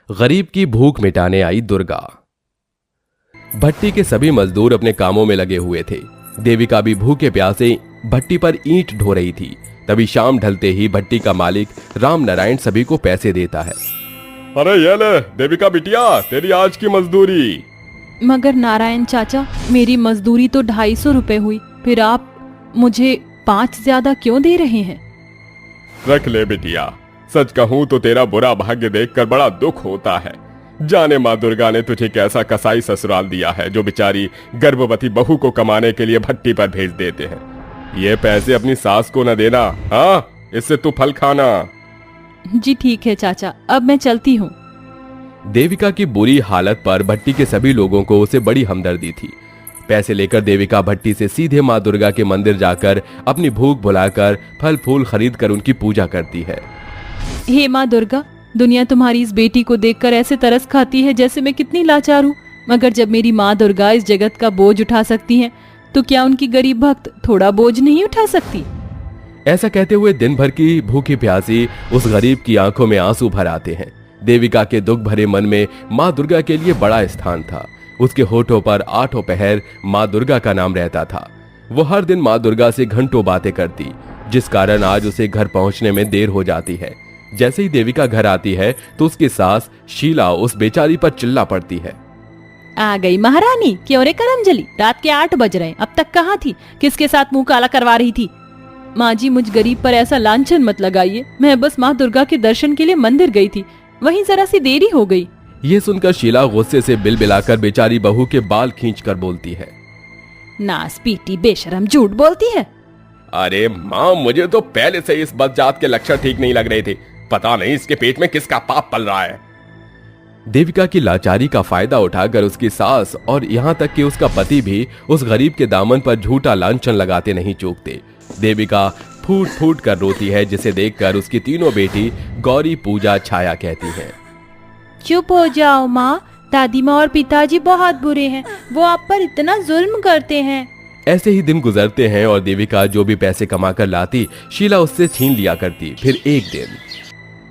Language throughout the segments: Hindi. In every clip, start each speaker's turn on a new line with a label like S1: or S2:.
S1: गरीब की भूख मिटाने आई दुर्गा। भट्टी के सभी मजदूर अपने कामों में लगे हुए थे। देविका भी भूखे प्यासे भट्टी पर ईंट ढो रही थी। तभी शाम ढलते ही भट्टी का मालिक राम नारायण सभी को पैसे देता है।
S2: अरे ये ले देविका बिटिया, तेरी आज की मजदूरी।
S3: मगर नारायण चाचा, मेरी मजदूरी तो 250 रुपए हुई, फिर आप मुझे 5 ज्यादा क्यों दे रहे हैं?
S2: रख ले बिटिया, सच कहूँ तो तेरा बुरा भाग्य देखकर बड़ा दुख होता है। जाने माँ दुर्गा ने तुझे कैसा कसाई ससुराल दिया है जो बेचारी गर्भवती बहू को कमाने के लिए भट्टी पर भेज देते हैं। ये पैसे अपनी सास को न देना, हाँ, इससे तू फल खाना।
S3: जी ठीक है चाचा, अब मैं चलती हूँ।
S1: देविका की बुरी हालत पर भट्टी के सभी लोगों को उसे बड़ी हमदर्दी थी। पैसे लेकर देविका भट्टी से सीधे माँ दुर्गा के मंदिर जाकर अपनी भूख भुलाकर फल फूल खरीद कर उनकी पूजा करती है।
S3: हे माँ दुर्गा, दुनिया तुम्हारी इस बेटी को देखकर ऐसे तरस खाती है जैसे मैं कितनी लाचार हूँ। मगर जब मेरी माँ दुर्गा इस जगत का बोझ उठा सकती हैं, तो क्या उनकी गरीब भक्त थोड़ा बोझ नहीं उठा सकती?
S1: ऐसा कहते हुए दिन भर की भूखी प्यासी उस गरीब की आंखों में आंसू भर आते हैं। देविका के दुख भरे मन में माँ दुर्गा के लिए बड़ा स्थान था। उसके होठों पर आठों पहर माँ दुर्गा का नाम रहता था। वो हर दिन माँ दुर्गा से घंटों बातें करती, जिस कारण आज उसे घर पहुंचने में देर हो जाती है। जैसे ही देविका घर आती है तो उसकी सास शीला उस बेचारी पर चिल्ला पड़ती है।
S3: आ गई महारानी, क्यों रे करमजली, रात के 8 बज रहे हैं, अब तक कहाँ थी? किसके साथ मुंह काला करवा रही थी? माँ जी, मुझ गरीब पर ऐसा लांछन मत लगाइए। मैं बस माँ दुर्गा के दर्शन के लिए मंदिर गई थी, वहीं जरा सी देरी हो गई।
S1: ये सुनकर शीला गुस्से से बिलबिलाकर बेचारी बहू के बाल खींचकर बोलती है।
S3: नास पीटी बेशरम, झूठ बोलती है।
S2: अरे माँ, मुझे तो पहले से इस बदजात के लक्षण ठीक नहीं लग रहे थे। पता नहीं इसके पेट में किसका पाप पल रहा है।
S1: देविका की लाचारी का फायदा उठाकर उसकी सास और यहाँ तक कि उसका पति भी उस गरीब के दामन पर झूठा लांछन लगाते नहीं चूकते। देविका फूट फूट कर रोती है, जिसे देखकर उसकी तीनों बेटी गौरी, पूजा, छाया कहती हैं।
S3: चुप हो जाओ माँ, दादी माँ और पिताजी बहुत बुरे हैं, वो आप पर इतना जुल्म करते हैं।
S1: ऐसे ही दिन गुजरते हैं और देविका जो भी पैसे कमाकर लाती, शीला उससे छीन लिया करती। फिर एक दिन,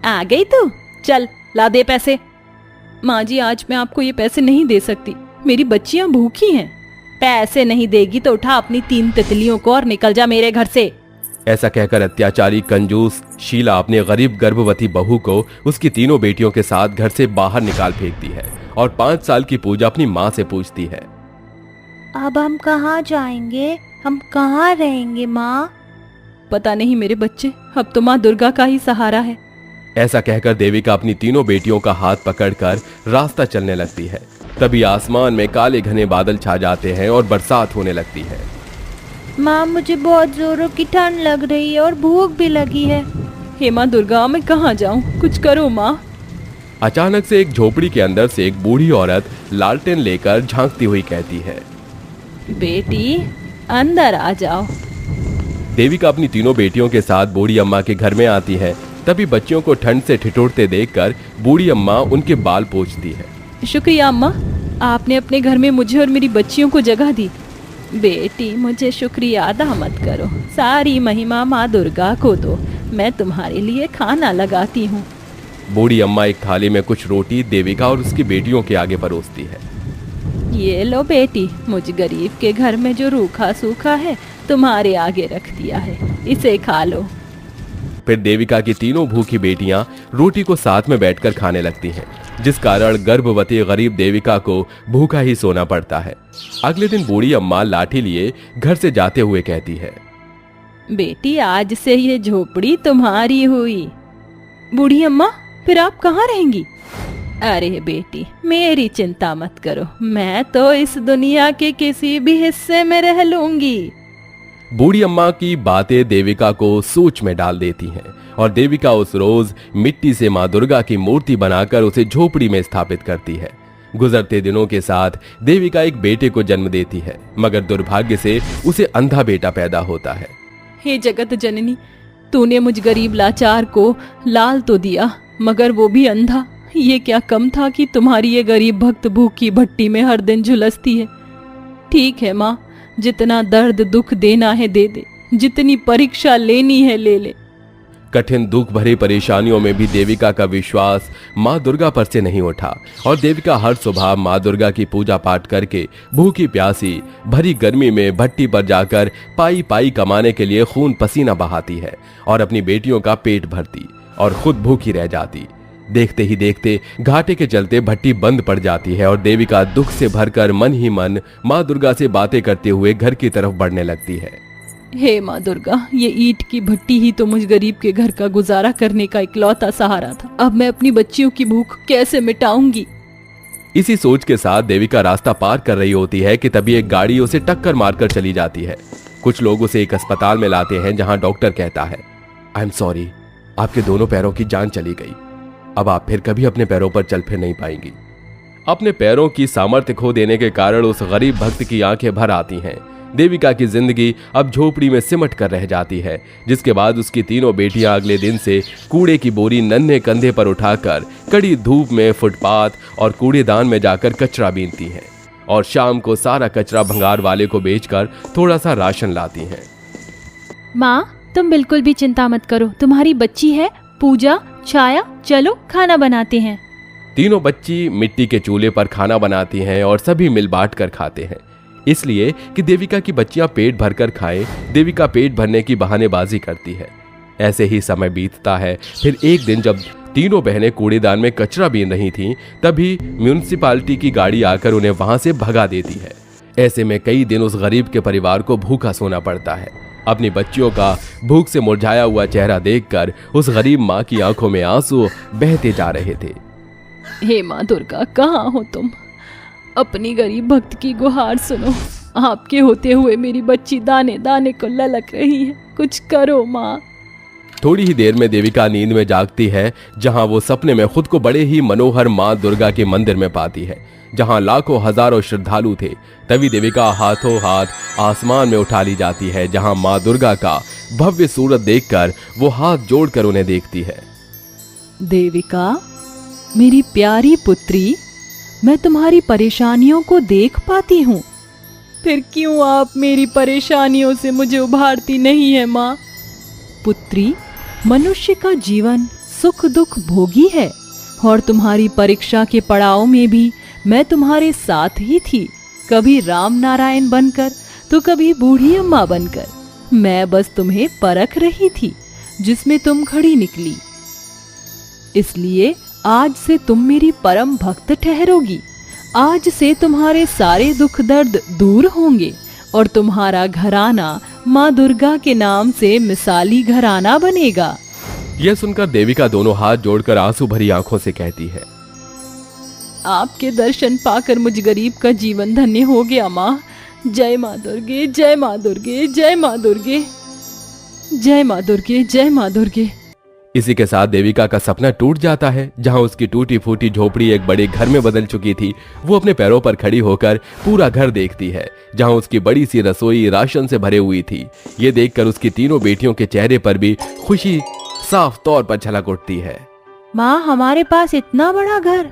S3: आ गई तू, चल ला दे पैसे। माँ जी, आज मैं आपको ये पैसे नहीं दे सकती, मेरी बच्चियां भूखी हैं। पैसे नहीं देगी तो उठा अपनी 3 तितलियों को और निकल जा मेरे घर से।
S1: ऐसा कहकर अत्याचारी कंजूस शीला अपने गरीब गर्भवती बहू को उसकी तीनों बेटियों के साथ घर से बाहर निकाल फेंकती है और 5 साल की पूजा अपनी माँ से पूछती है।
S3: अब हम कहाँ जाएंगे, हम कहाँ रहेंगे माँ? पता नहीं मेरे बच्चे, अब तो माँ दुर्गा का ही सहारा है।
S1: ऐसा कहकर देविका अपनी तीनों बेटियों का हाथ पकड़कर रास्ता चलने लगती है। तभी आसमान में काले घने बादल छा जाते हैं और बरसात होने लगती है।
S3: माँ, मुझे बहुत जोरों की ठंड लग रही है और भूख भी लगी है। हे माँ दुर्गा, मैं कहाँ जाऊँ, कुछ करो माँ।
S1: अचानक से एक झोपड़ी के अंदर से एक बूढ़ी औरत लालटेन लेकर झांकती हुई कहती है।
S3: बेटी, अंदर आ जाओ।
S1: देविका अपनी तीनों बेटियों के साथ बूढ़ी अम्मा के घर में आती है। तभी बच्चियों को ठंड से ठिठुरते देखकर बूढ़ी अम्मा उनके बाल पोंछती है।
S3: शुक्रिया अम्मा, आपने अपने घर में मुझे और मेरी बच्चियों को जगह दी। बेटी, मुझे शुक्रिया अदा मत करो, सारी महिमा माँ दुर्गा को दो, मैं तुम्हारे लिए खाना लगाती हूँ।
S1: बूढ़ी अम्मा एक थाली में कुछ रोटी देविका और उसकी बेटियों के आगे परोसती है।
S3: ये लो बेटी, मुझ गरीब के घर में जो रूखा सूखा है तुम्हारे आगे रख दिया है, इसे खा लो।
S1: फिर देविका की तीनों भूखी बेटियां रोटी को साथ में बैठकर खाने लगती हैं, जिस कारण गर्भवती गरीब देविका को भूखा ही सोना पड़ता है। अगले दिन बूढ़ी अम्मा लाठी लिए घर से जाते हुए कहती है।
S3: बेटी, आज से ये झोपड़ी तुम्हारी हुई। बूढ़ी अम्मा, फिर आप कहाँ रहेंगी? अरे बेटी, मेरी चिंता मत करो, मैं तो इस दुनिया के किसी भी हिस्से में रह लूंगी।
S1: बूढ़ी अम्मा की बातें देविका को सोच में डाल देती हैं और देविका उस रोज मिट्टी से माँ दुर्गा की मूर्ति बनाकर उसे झोपड़ी में स्थापित करती है। गुजरते दिनों के साथ देविका एक बेटे को जन्म देती है, मगर दुर्भाग्य से उसे अंधा बेटा पैदा होता है।
S3: हे जगत जननी, तूने मुझ गरीब लाचार को लाल तो दिया, मगर वो भी अंधा। ये क्या कम था कि तुम्हारी ये गरीब भक्त भूख की भट्टी में हर दिन झुलसती है। ठीक है माँ, जितना दर्द दुख देना है दे दे, जितनी परीक्षा लेनी है ले ले।
S1: कठिन दुख भरी परेशानियों में भी देविका का विश्वास माँ दुर्गा पर से नहीं उठा और देविका हर सुबह माँ दुर्गा की पूजा पाठ करके भूखी प्यासी भरी गर्मी में भट्टी पर जाकर पाई पाई कमाने के लिए खून पसीना बहाती है और अपनी बेटियों का पेट भरती और खुद भूखी रह जाती। देखते ही देखते घाटे के चलते भट्टी बंद पड़ जाती है और देविका दुख से भरकर मन ही मन माँ दुर्गा से बातें करते हुए घर की तरफ बढ़ने लगती है।
S3: हे माँ दुर्गा, ये ईंट की भट्टी ही तो मुझ गरीब के घर का गुजारा करने का इकलौता सहारा था। अब मैं अपनी बच्चियों की भूख कैसे मिटाऊंगी।
S1: इसी सोच के साथ देविका रास्ता पार कर रही होती है कि तभी एक गाड़ी उसे टक्कर मारकर चली जाती है। कुछ लोग उसे एक अस्पताल में लाते हैं जहां डॉक्टर कहता है, आई एम सॉरी, आपके दोनों पैरों की जान चली गई। अब आप फिर कभी अपने पैरों पर चल फिर नहीं पाएंगी। अपने पैरों की सामर्थ्य खो देने के कारण उस गरीब भक्त की आंखें भर आती हैं। देविका की जिंदगी अब झोपड़ी में सिमट कर रह जाती है, जिसके बाद उसकी तीनों बेटियां अगले दिन से कूड़े की बोरी नन्हे कंधे पर उठाकर कड़ी धूप में फुटपाथ और कूड़ेदान में जाकर कचरा बीनती हैं और शाम को सारा कचरा भंगार वाले को बेचकर थोड़ा सा राशन लाती हैं।
S3: माँ, तुम बिल्कुल भी चिंता मत करो, तुम्हारी बच्ची है पूजा, छाया, चलो खाना बनाते हैं।
S1: तीनों बच्ची मिट्टी के चूल्हे पर खाना बनाती हैं और सभी मिल बांट कर खाते हैं, इसलिए कि देविका की बच्चियां पेट भरकर खाएं। देविका पेट भरने की बहानेबाजी करती है। ऐसे ही समय बीतता है। फिर एक दिन जब तीनों बहनें कूड़ेदान में कचरा बीन रही थीं, तभी म्यूनिसिपालिटी की गाड़ी आकर उन्हें वहां से भगा देती है। ऐसे में कई दिन उस गरीब के परिवार को भूखा सोना पड़ता है। अपनी बच्चियों का भूख से मुरझाया हुआ चेहरा देखकर उस गरीब माँ की आंखों में आंसू बहते जा रहे थे।
S3: हे माँ दुर्गा, कहाँ हो तुम? अपनी गरीब भक्त की गुहार सुनो। आपके होते हुए मेरी बच्ची दाने दाने को ललक रही है, कुछ करो माँ।
S1: थोड़ी ही देर में देविका नींद में जागती है, जहां वो सपने में खुद को बड़े ही मनोहर माँ दुर्गा के मंदिर में पाती है, जहां लाखों हजारों श्रद्धालु थे। तभी देविका हाथों हाथ आसमान में उठा ली जाती है, जहां माँ दुर्गा का भव्य सूरत देखकर वो हाथ जोड़कर उन्हें देखती है।
S3: देविका, मेरी प्यारी पुत्री, मैं तुम्हारी परेशानियों को देख पाती हूँ। फिर क्यों आप मेरी परेशानियों से मुझे उभारती नहीं है माँ? पुत्री, मनुष्य का जीवन सुख दुख भोगी है और तुम्हारी परीक्षा के पड़ाव में भी मैं तुम्हारे साथ ही थी, कभी राम नारायण बनकर तो कभी बूढ़ी अम्मा बनकर। मैं बस तुम्हें परख रही थी, जिसमें तुम खड़ी निकली। इसलिए आज से तुम मेरी परम भक्त ठहरोगी। आज से तुम्हारे सारे दुख दर्द दूर होंगे और तुम्हारा घराना माँ दुर्गा के नाम से मिसाली घराना बनेगा।
S1: यह सुनकर देविका दोनों हाथ जोड़कर आंसू भरी आंखों से कहती है,
S3: आपके दर्शन पाकर मुझ गरीब का जीवन धन्य हो गया माँ। जय माँ दुर्गे, जय माँ दुर्गे, जय माँ दुर्गे, जय माँ दुर्गे, जय माँ दुर्गे।
S1: इसी के साथ देविका का सपना टूट जाता है। जहां उसकी टूटी फूटी झोपड़ी एक बड़े घर में बदल चुकी थी, वो अपने पैरों पर खड़ी होकर पूरा घर देखती है, जहां उसकी बड़ी सी रसोई राशन से भरे हुई थी। ये देखकर उसकी तीनों बेटियों के चेहरे पर भी खुशी साफ तौर पर झलक उठती है।
S3: माँ, हमारे पास इतना बड़ा घर।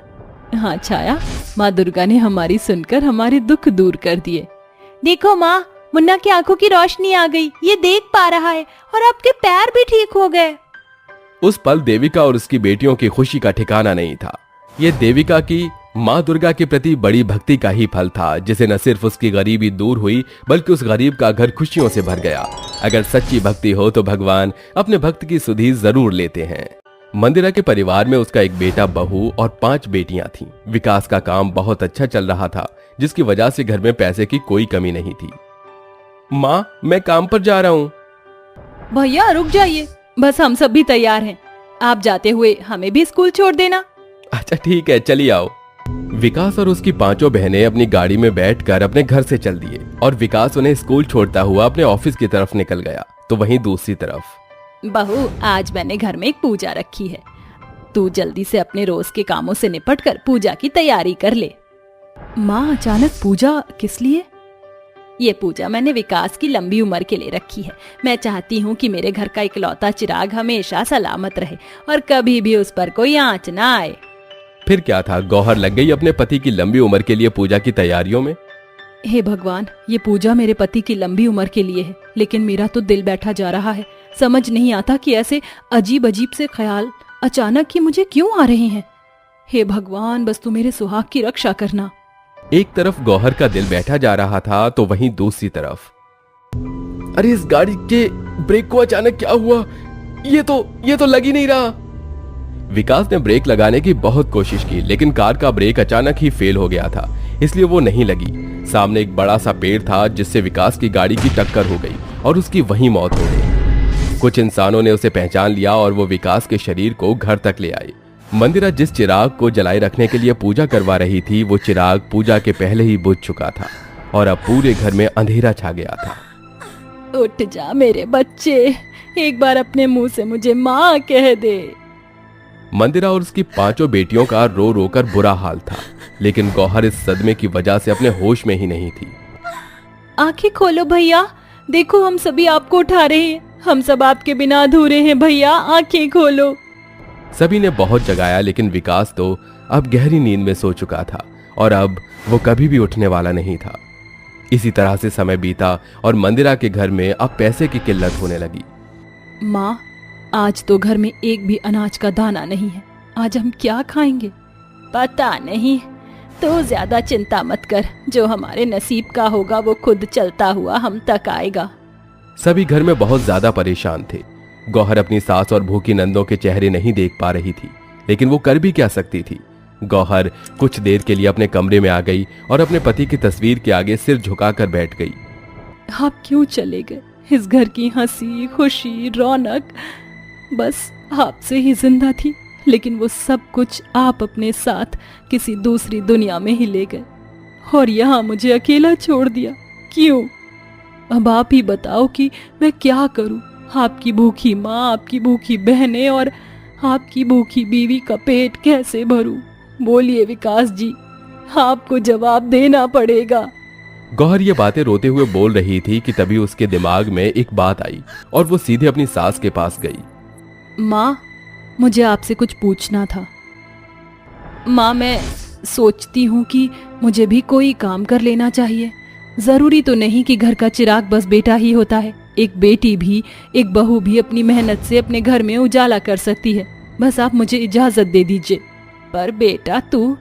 S3: हाँ छाया, माँ दुर्गा ने हमारी सुनकर हमारे दुख दूर कर दिए। देखो माँ, मुन्ना की आंखों की रोशनी आ गई, ये देख पा रहा है और आपके पैर भी ठीक हो गए।
S1: उस पल देविका और उसकी बेटियों की खुशी का ठिकाना नहीं था। ये देविका की माँ दुर्गा के प्रति बड़ी भक्ति का ही फल था, जिसे न सिर्फ उसकी गरीबी दूर हुई, बल्कि उस गरीब का घर खुशियों से भर गया। अगर सच्ची भक्ति हो तो भगवान अपने भक्त की सुधि जरूर लेते हैं। मंदिरा के परिवार में उसका एक बेटा, बहू और 5 बेटियां थीं। विकास का काम बहुत अच्छा चल रहा था, जिसकी वजह से घर में पैसे की कोई कमी नहीं थी। माँ, मैं काम पर जा रहा हूँ।
S3: भैया रुक जाइए, बस हम सब भी तैयार हैं। आप जाते हुए हमें भी स्कूल छोड़ देना।
S1: अच्छा ठीक है, चलिए आओ। विकास और उसकी 5 बहनें अपनी गाड़ी में बैठकर अपने घर से चल दिए और विकास उन्हें स्कूल छोड़ता हुआ अपने ऑफिस की तरफ निकल गया। तो वहीं दूसरी तरफ,
S3: बहू, आज मैंने घर में एक पूजा रखी है, तू जल्दी से अपने रोज के कामों से निपटकर पूजा की तैयारी कर ले। माँ, अचानक पूजा किस लिए? ये पूजा मैंने विकास की लंबी उम्र के लिए रखी है। मैं चाहती हूँ कि मेरे घर का इकलौता चिराग हमेशा सलामत रहे और कभी भी उस पर कोई आंच ना आए।
S1: फिर क्या था, गौहर लग गई अपने पति की लंबी उम्र के लिए पूजा की तैयारियों में।
S3: हे भगवान, ये पूजा मेरे पति की लंबी उम्र के लिए है, लेकिन मेरा तो दिल बैठा जा रहा है। समझ नहीं आता कि ऐसे अजीब अजीब से ख्याल अचानक ही मुझे क्यों आ रहे हैं। हे भगवान, बस तू मेरे सुहाग की रक्षा करना।
S1: एक तरफ गौहर का दिल बैठा जा रहा था तो वहीं दूसरी तरफ, अरे इस गाड़ी के ब्रेक को अचानक क्या हुआ? ये तो लग ही नहीं रहा। विकास ने ब्रेक लगाने की बहुत कोशिश की, लेकिन कार का ब्रेक अचानक ही फेल हो गया था, इसलिए वो नहीं लगी। सामने एक बड़ा सा पेड़ था जिससे विकास की गाड़ी की टक्कर हो गई और उसकी वहीं मौत हो गई। कुछ इंसानों ने उसे पहचान लिया और वो विकास के शरीर को घर तक ले आए। मंदिरा जिस चिराग को जलाए रखने के लिए पूजा करवा रही थी, वो चिराग पूजा के पहले ही बुझ चुका था और अब पूरे घर में अंधेरा छा गया था।
S3: उठ जा मेरे बच्चे, एक बार अपने मुंह से मुझे माँ कह दे।
S1: मंदिरा और उसकी 5 बेटियों का रो रो कर बुरा हाल था, लेकिन गौहर इस सदमे की वजह से अपने होश में ही नहीं थी।
S3: आंखें खोलो भैया, देखो हम सभी आपको उठा रहे हैं, हम सब आपके बिना अधूरे हैं भैया, आंखें खोलो।
S1: सभी ने बहुत जगाया, लेकिन विकास तो अब गहरी नींद में सो चुका था और अब वो कभी भी उठने वाला नहीं था। इसी तरह से समय बीता और मंदिरा के घर में अब पैसे की किल्लत होने लगी।
S3: माँ, आज तो घर में एक भी अनाज का दाना नहीं है, आज हम क्या खाएंगे? पता नहीं, तो ज्यादा चिंता मत कर, जो हमारे नसीब का होगा वो खुद चलता हुआ हम तक आएगा।
S1: सभी घर में बहुत ज्यादा परेशान थे। गौहर अपनी सास और भूखी नंदों के चेहरे नहीं देख पा रही थी, लेकिन वो कर भी क्या सकती थी। गौहर कुछ देर के लिए अपने कमरे में आ गई और अपने पति की तस्वीर के आगे सिर झुकाकर बैठ गई।
S3: आप क्यों चले गए? इस घर की हंसी खुशी रौनक बस आपसे ही जिंदा थी, लेकिन वो सब कुछ आप अपने साथ किसी दूसरी दुनिया में ही ले गए और यहाँ मुझे अकेला छोड़ दिया। क्यों? अब आप ही बताओ कि मैं क्या करूं? आपकी भूखी माँ, आपकी भूखी बहनें और आपकी भूखी बीवी का पेट कैसे भरूं? बोलिए विकास जी, आपको जवाब देना पड़ेगा।
S1: गौहर ये बातें रोते हुए बोल रही थी कि तभी उसके दिमाग में एक बात आई और वो सीधे अपनी सास के पास गई।
S3: माँ, मुझे आपसे कुछ पूछना था। माँ, मैं सोचती हूँ कि मुझे भी कोई काम कर लेना चाहिए। जरूरी तो नहीं कि घर का चिराग बस बेटा ही होता है, एक बेटी भी, एक बहू भी अपनी मेहनत से अपने घर में उजाला कर सकती है। बस आप मुझे इजाजत दे दीजिए। पर बेटा तू।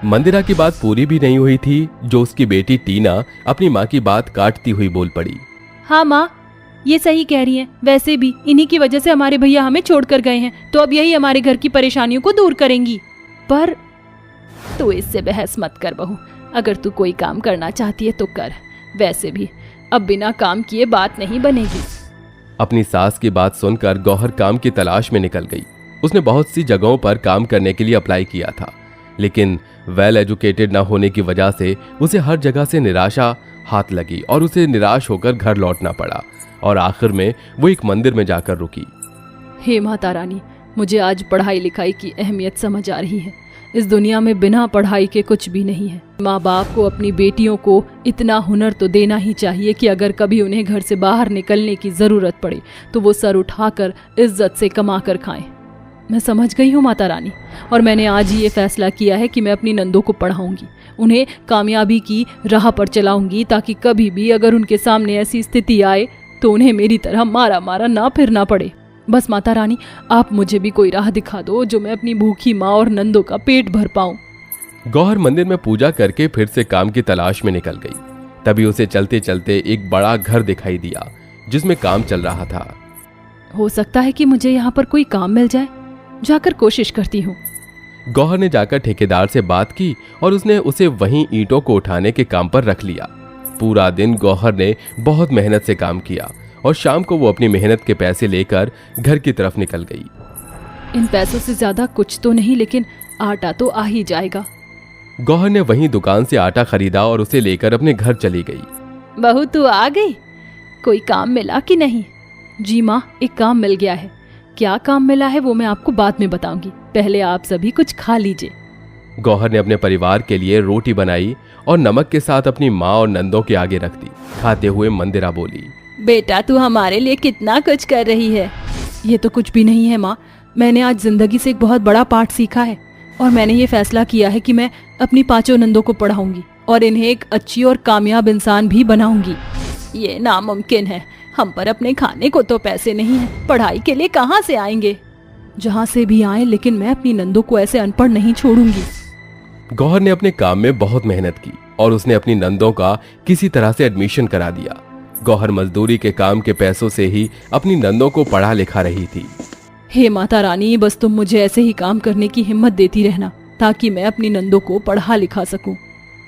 S1: मंदिरा की बात पूरी भी नहीं हुई थी, जो उसकी बेटी टीना अपनी माँ की बात काटती हुई बोल पड़ी।
S3: हाँ माँ, ये सही कह रही हैं। वैसे भी इन्हीं की वजह से हमारे भैया हमें छोड़कर गए हैं, तो अब यही हमारे घर की परेशानियों को दूर करेंगी। पर तू इससे बहस मत कर बहू, अगर तू कोई काम करना चाहती है तो कर, वैसे भी अब बिना काम किए बात नहीं बनेगी।
S1: अपनी सास की बात सुनकर गौहर काम की तलाश में निकल गई। उसने बहुत सी जगहों पर काम करने के लिए अप्लाई किया था, लेकिन वेल एजुकेटेड न होने की वजह से उसे हर जगह से निराशा हाथ लगी और उसे निराश होकर घर लौटना पड़ा और आखिर में वो एक मंदिर में जाकर रुकी।
S3: हे माता रानी, मुझे आज पढ़ाई लिखाई की अहमियत समझ आ रही है। इस दुनिया में बिना पढ़ाई के कुछ भी नहीं है। माँ बाप को अपनी बेटियों को इतना हुनर तो देना ही चाहिए कि अगर कभी उन्हें घर से बाहर निकलने की जरूरत पड़े तो वो सर उठाकर इज्जत से कमा कर खाएं। मैं समझ गई हूँ माता रानी, और मैंने आज ही ये फैसला किया है कि मैं अपनी नंदों को पढ़ाऊंगी, उन्हें कामयाबी की राह पर चलाऊंगी, ताकि कभी भी अगर उनके सामने ऐसी स्थिति आए तो उन्हें मेरी तरह मारा मारा ना फिरना पड़े। बस माता रानी, आप मुझे भी कोई राह दिखा दो जो मैं अपनी भूखी माँ और नंदों का पेट भर पाऊं।
S1: गौहर मंदिर में पूजा करके फिर से काम की तलाश में निकल गई। तभी उसे चलते चलते एक बड़ा घर दिखाई दिया जिसमें काम चल रहा था।
S3: हो सकता है कि मुझे यहाँ पर कोई काम मिल जाए, जाकर कोशिश करती हूँ।
S1: गौहर ने जाकर ठेकेदार से बात की और उसने उसे वहीं ईंटों को उठाने के काम पर रख लिया। पूरा दिन गौहर ने बहुत मेहनत से काम किया और शाम को वो अपनी मेहनत के पैसे लेकर घर की तरफ निकल गई।
S3: इन पैसों से ज्यादा कुछ तो नहीं, लेकिन आटा तो आ ही जाएगा।
S1: गौहर ने वहीं दुकान से आटा खरीदा और उसे लेकर अपने घर चली गई।
S3: बहू तू आ गई, कोई काम मिला कि नहीं? जी माँ, एक काम मिल गया है। क्या काम मिला है वो मैं आपको बाद में बताऊंगी, पहले आप सभी कुछ खा लीजिए।
S1: गौहर ने अपने परिवार के लिए रोटी बनाई और नमक के साथ अपनी माँ और नंदों के आगे रख दी। खाते हुए मंदिरा बोली,
S3: बेटा तू हमारे लिए कितना कुछ कर रही है। ये तो कुछ भी नहीं है माँ, मैंने आज जिंदगी से एक बहुत बड़ा पाठ सीखा है और मैंने ये फैसला किया है कि मैं अपनी 5 नंदों को पढ़ाऊंगी और इन्हें एक अच्छी और कामयाब इंसान भी बनाऊंगी। ये नामुमकिन है, हम पर अपने खाने को तो पैसे नहीं हैं, पढ़ाई के लिए कहाँ से आएंगे? जहाँ से भी आए, लेकिन मैं अपनी नंदों को ऐसे अनपढ़ नहीं छोड़ूंगी।
S1: गौहर ने अपने काम में बहुत मेहनत की और उसने अपनी नंदों का किसी तरह से एडमिशन करा दिया। गौहर मजदूरी के काम के पैसों से ही अपनी नंदों को पढ़ा लिखा रही थी।
S3: हे माता रानी, बस तुम मुझे ऐसे ही काम करने की हिम्मत देती रहना ताकि मैं अपनी नंदों को पढ़ा लिखा सकूं।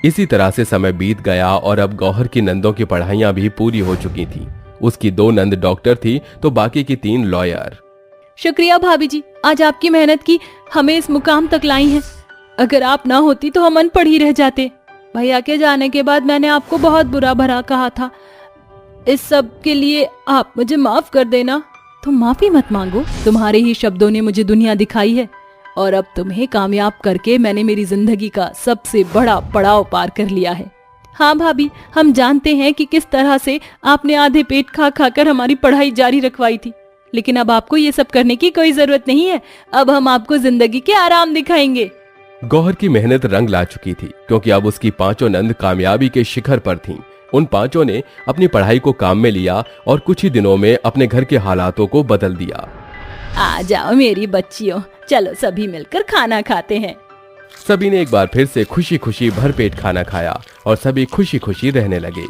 S1: इसी तरह से समय बीत गया और अब गौहर की नंदों की पढ़ाइयां भी पूरी हो चुकी थी। उसकी 2 नंद डॉक्टर थी तो बाकी की 3 लॉयर।
S3: शुक्रिया भाभी जी, आज आपकी मेहनत की हमें इस मुकाम तक लाई है। अगर आप ना होती तो हम अनपढ़ ही रह जाते। भैया के जाने के बाद मैंने आपको बहुत बुरा भला कहा था। इस सब के लिए आप मुझे माफ कर देना। तुम माफी मत मांगो, तुम्हारे ही शब्दों ने मुझे दुनिया दिखाई है और अब तुम्हें कामयाब करके मैंने मेरी जिंदगी का सबसे बड़ा पड़ाव पार कर लिया है। हाँ भाभी, हम जानते हैं कि किस तरह से आपने आधे पेट खा खाकर हमारी पढ़ाई जारी रखवाई थी, लेकिन अब आपको ये सब करने की कोई जरूरत नहीं है। अब हम आपको जिंदगी के आराम दिखाएंगे।
S1: गौहर की मेहनत रंग ला चुकी थी क्योंकि अब उसकी 5 नंद कामयाबी के शिखर पर थीं। उन 5 ने अपनी पढ़ाई को काम में लिया और कुछ ही दिनों में अपने घर के हालातों को बदल दिया।
S3: आ जाओ मेरी बच्चियों, चलो सभी मिलकर खाना खाते हैं।
S1: सभी ने एक बार फिर से खुशी खुशी भरपेट खाना खाया और सभी खुशी खुशी रहने लगे।